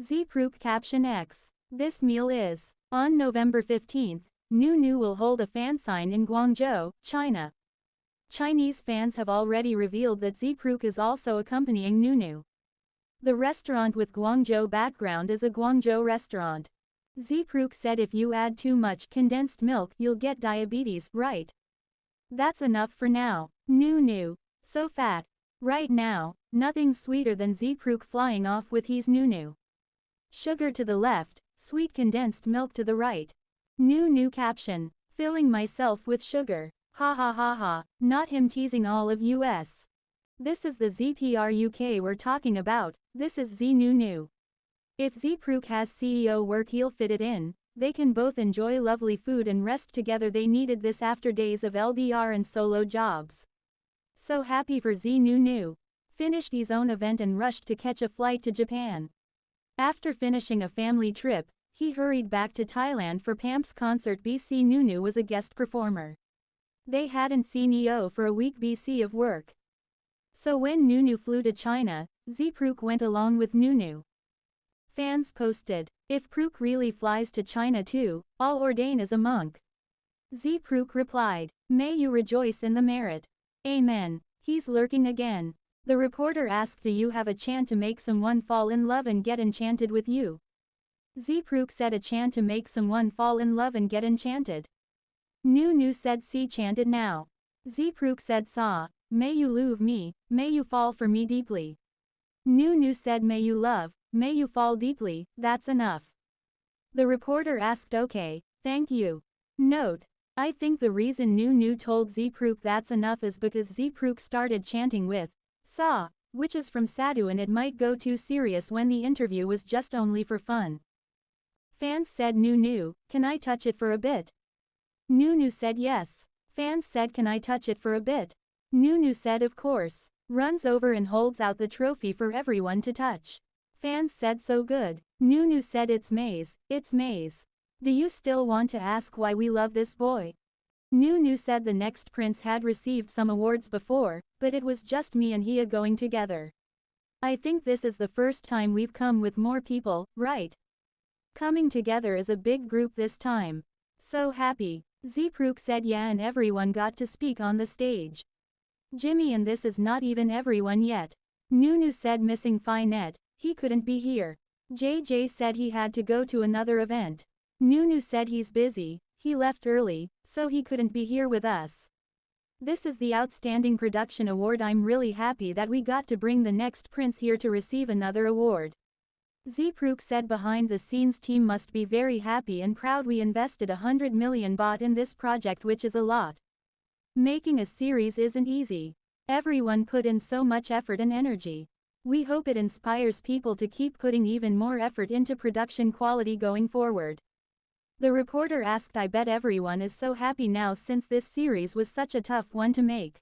Zee Pruk caption X. This meal is. On November 15th, NuNew will hold a fan sign in Guangzhou, China. Chinese fans have already revealed that Zee Pruk is also accompanying NuNew. The restaurant with Guangzhou background is a Guangzhou restaurant. Zee Pruk said if you add too much condensed milk you'll get diabetes, right? That's enough for now. NuNew. So fat. Right now, nothing sweeter than Zee Pruk flying off with his NuNew. Sugar to the left, sweet condensed milk to the right. NuNew caption. Filling myself with sugar. Ha ha ha ha. Not him teasing all of us. This is the Zee Pruk we're talking about. This is ZeeNunew. If Zee Pruk has CEO work he'll fit it in. They can both enjoy lovely food and rest together. They needed this after days of LDR and solo jobs. So happy for ZeeNunew. Finished his own event and rushed to catch a flight to Japan. After finishing a family trip, he hurried back to Thailand for Pamp's concert. ZeeNunew was a guest performer. They hadn't seen EO for a week of work. So when NuNew flew to China, Zee Pruk went along with NuNew. Fans posted, if Pruk really flies to China too, I'll ordain as a monk. Zee Pruk replied, may you rejoice in the merit. Amen. He's lurking again. The reporter asked, do you have a chant to make someone fall in love and get enchanted with you? Zee Pruk said a chant to make someone fall in love and get enchanted. NuNew said see chant it now. Zee Pruk said saw, may you love me, may you fall for me deeply. NuNew said may you love, may you fall deeply, that's enough. The reporter asked okay, thank you. Note, I think the reason NuNew told Zee Pruk that's enough is because Zee Pruk started chanting with saw, which is from Sadhu, and it might go too serious when the interview was just only for fun. Fans said NuNew, can I touch it for a bit? NuNew said yes. Fans said can I touch it for a bit? NuNew said of course. Runs over and holds out the trophy for everyone to touch. Fans said so good. NuNew said it's maze, it's maze. Do you still want to ask why we love this boy? NuNew said the next prince had received some awards before, but it was just me and he going together. I think this is the first time we've come with more people, right? Coming together as a big group this time. So happy. Zee Pruk said yeah, and everyone got to speak on the stage. Jimmy, and this is not even everyone yet. NuNew said missing Finet, he couldn't be here. JJ said he had to go to another event. NuNew said he's busy, he left early, so he couldn't be here with us. This is the Outstanding Production Award. I'm really happy that we got to bring the next prince here to receive another award. Zee Pruk said behind the scenes team must be very happy and proud. We invested 100 million baht in this project, which is a lot. Making a series isn't easy. Everyone put in so much effort and energy. We hope it inspires people to keep putting even more effort into production quality going forward. The reporter asked, I bet everyone is so happy now since this series was such a tough one to make.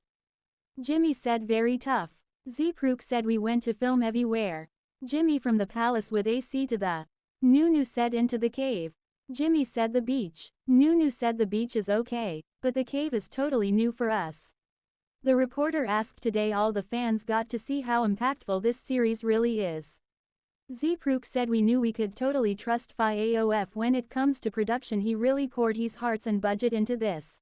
Jimmy said very tough. Zee Pruk said we went to film everywhere. Jimmy from the palace with AC to the. NuNew said into the cave. Jimmy said the beach. NuNew said the beach is okay, but the cave is totally new for us. The reporter asked today all the fans got to see how impactful this series really is. Zee Pruk said we knew we could totally trust Phi AOF when it comes to production. He really poured his hearts and budget into this.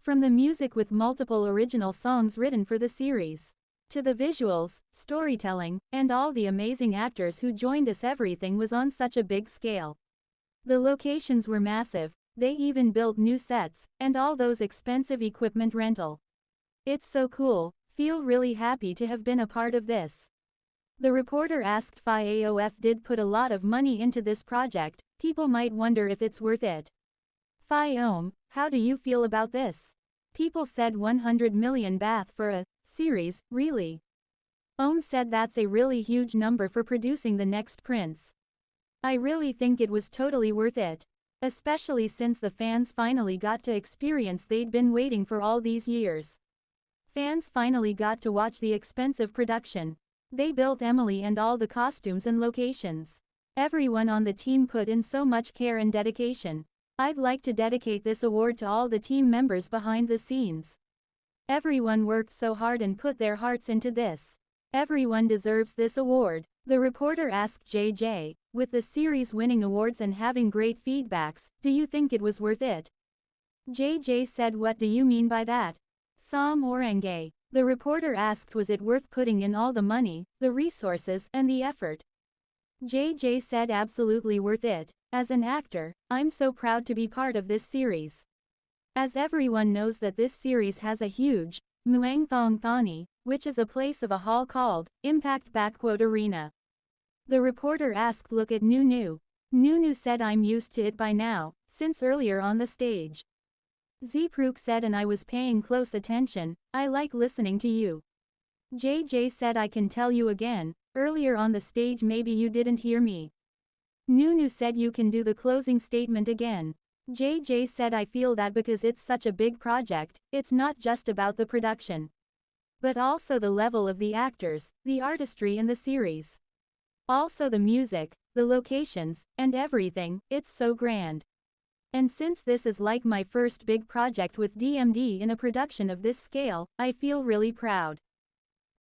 From the music with multiple original songs written for the series, to the visuals, storytelling, and all the amazing actors who joined us, everything was on such a big scale. The locations were massive, they even built new sets, and all those expensive equipment rental. It's so cool, feel really happy to have been a part of this. The reporter asked Phi AOF did put a lot of money into this project, people might wonder if it's worth it. Phi how do you feel about this? People said 100 million baht for a series, really? Said that's a really huge number for producing the next prince. I really think it was totally worth it. Especially since the fans finally got to experience they'd been waiting for all these years. Fans finally got to watch the expensive production. They built Emily and all the costumes and locations. Everyone on the team put in so much care and dedication. I'd like to dedicate this award to all the team members behind the scenes. Everyone worked so hard and put their hearts into this. Everyone deserves this award. The reporter asked JJ, With the series winning awards and having great feedbacks, do you think it was worth it? JJ said, what do you mean by that? Sam Orenge. The reporter asked, was it worth putting in all the money, the resources, and the effort? JJ said, absolutely worth it. As an actor, I'm so proud to be part of this series. As everyone knows that this series has a huge, Muang Thong Thani, which is a place of a hall called, Impact Arena. The reporter asked, look at NuNew. NuNew said, I'm used to it by now, since earlier on the stage. Zee Pruk said, and I was paying close attention, I like listening to you. JJ said, I can tell you again, earlier on the stage maybe you didn't hear me. NuNew said, you can do the closing statement again. JJ said, I feel that because it's such a big project, it's not just about the production, but also the level of the actors, the artistry in the series. Also the music, the locations, and everything, it's so grand. And since this is like my first big project with DMD in a production of this scale, I feel really proud.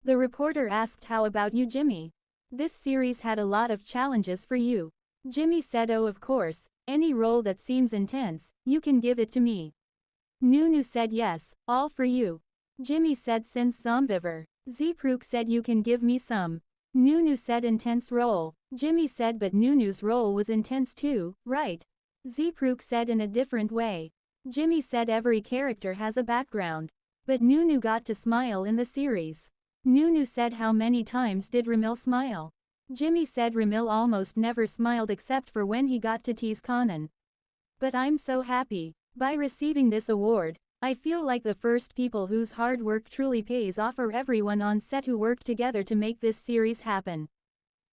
The reporter asked, how about you, Jimmy? This series had a lot of challenges for you. Jimmy said, oh, of course, any role that seems intense, you can give it to me. NuNew said, yes, all for you. Jimmy said, since Zombiver. Zee Pruk said, you can give me some. NuNew said, intense role. Jimmy said, but NuNew's role was intense too, right? Zee Pruk said, in a different way. Jimmy said, every character has a background. But NuNew got to smile in the series. NuNew said, how many times did Ramil smile? Jimmy said, Ramil almost never smiled except for when he got to tease Kanan. But I'm so happy. By receiving this award, I feel like the first people whose hard work truly pays off are everyone on set who worked together to make this series happen.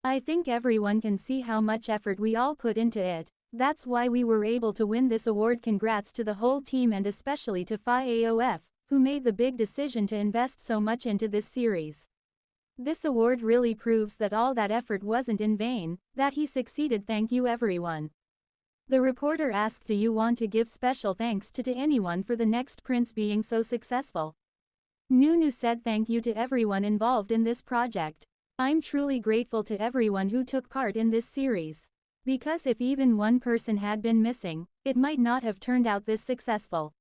I think everyone can see how much effort we all put into it. That's why we were able to win this award. Congrats to the whole team and especially to Phi AOF, who made the big decision to invest so much into this series. This award really proves that all that effort wasn't in vain, that he succeeded. Thank you everyone. The reporter asked, do you want to give special thanks to anyone for the next prince being so successful? NuNew said, thank you to everyone involved in this project. I'm truly grateful to everyone who took part in this series. Because if even one person had been missing, it might not have turned out this successful.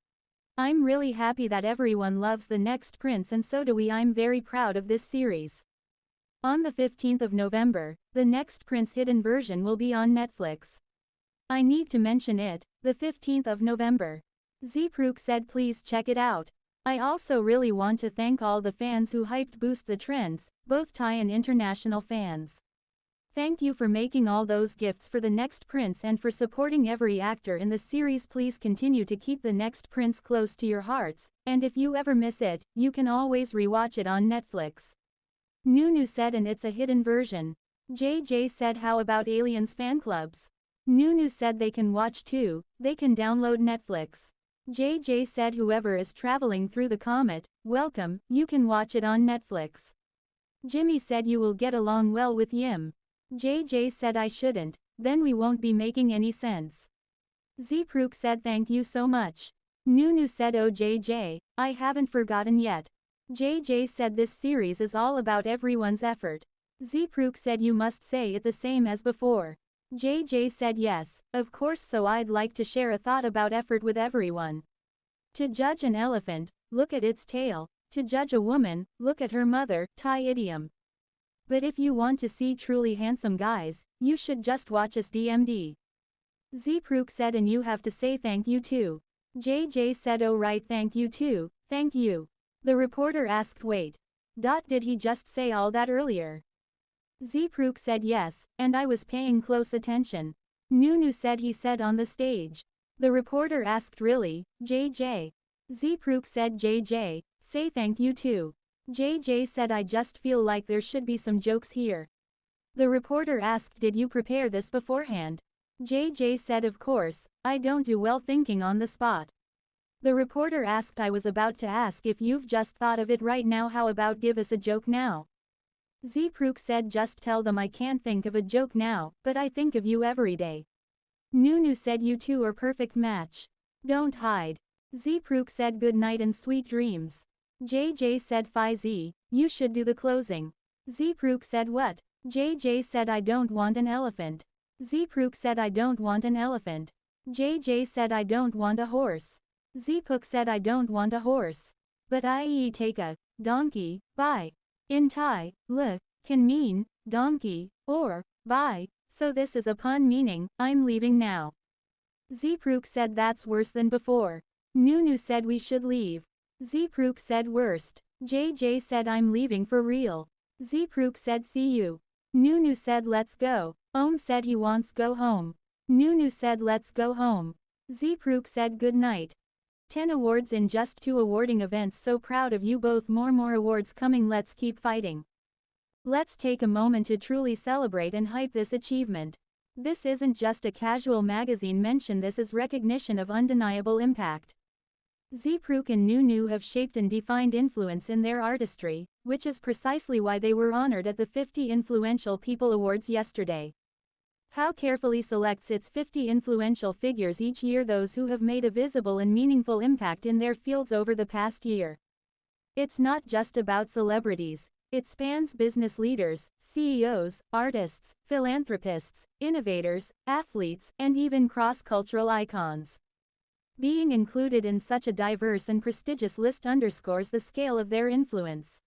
I'm really happy that everyone loves the next prince, and so do we. I'm very proud of this series. On the 15th of November, the next prince hidden version will be on Netflix. I need to mention it, the 15th of November. Zee Pruk said, please check it out. I also really want to thank all the fans who hyped boost the trends, both Thai and international fans. Thank you for making all those gifts for the next prince and for supporting every actor in the series. Please continue to keep the next prince close to your hearts, and if you ever miss it, you can always rewatch it on Netflix. NuNew said, and it's a hidden version. JJ said, how about Aliens fan clubs? NuNew said, they can watch too, they can download Netflix. JJ said, whoever is traveling through the comet, welcome, you can watch it on Netflix. Jimmy said, you will get along well with Yim. JJ said, I shouldn't, then we won't be making any sense. Zee Pruk said, thank you so much. NuNew said, oh JJ, I haven't forgotten yet. JJ said, this series is all about everyone's effort. Zee Pruk said, you must say it the same as before. JJ said, yes, of course, so I'd like to share a thought about effort with everyone. To judge an elephant, look at its tail. To judge a woman, look at her mother, Thai idiom. But if you want to see truly handsome guys, you should just watch us DMD. Zee Pruk said, and you have to say thank you too. JJ said, oh right, thank you too, thank you. The reporter asked, wait. Did he just say all that earlier? Zee Pruk said, yes, and I was paying close attention. NuNew said, he said on the stage. The reporter asked, really, JJ? Zee Pruk said, JJ, say thank you too. JJ said, I just feel like there should be some jokes here. The reporter asked, did you prepare this beforehand? JJ said, of course, I don't do well thinking on the spot. The reporter asked, I was about to ask if you've just thought of it right now. How about give us a joke now? Zee Pruk said, just tell them I can't think of a joke now, but I think of you every day. NuNew said, you two are perfect match. Don't hide. Zee Pruk said, good night and sweet dreams. JJ said, Phi Z, you should do the closing. Zee Pruk said, what? JJ said, I don't want an elephant. Zee Pruk said I don't want an elephant. JJ said I don't want a horse. Zee Pruk said I don't want a horse. But I take a donkey, bye. In Thai, l can mean donkey or bye, so this is a pun meaning I'm leaving now. Zee Pruk said that's worse than before. NuNew said we should leave. Zee Pruk said worst. JJ said I'm leaving for real. Zee Pruk said see you. NuNew said let's go. Said he wants go home. NuNew said let's go home. Zee Pruk said good night. 10 awards in just 2 awarding events, so proud of you both. More awards coming, let's keep fighting. Let's take a moment to truly celebrate and hype this achievement. This isn't just a casual magazine mention, this is recognition of undeniable impact. Zee Pruk and NuNew have shaped and defined influence in their artistry, which is precisely why they were honored at the 50 Influential People Awards yesterday. How carefully selects its 50 influential figures each year, those who have made a visible and meaningful impact in their fields over the past year. It's not just about celebrities. It spans business leaders, CEOs, artists, philanthropists, innovators, athletes, and even cross-cultural icons. Being included in such a diverse and prestigious list underscores the scale of their influence.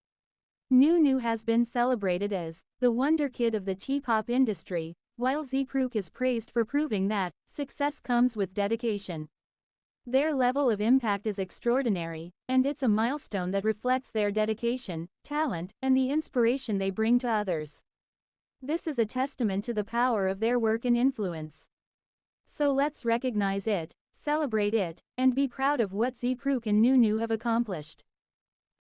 NuNew has been celebrated as the wonder kid of the T-pop industry, while Zee Pruk is praised for proving that success comes with dedication. Their level of impact is extraordinary, and it's a milestone that reflects their dedication, talent, and the inspiration they bring to others. This is a testament to the power of their work and influence. So let's recognize it, celebrate it, and be proud of what Zee Pruk and NuNew have accomplished.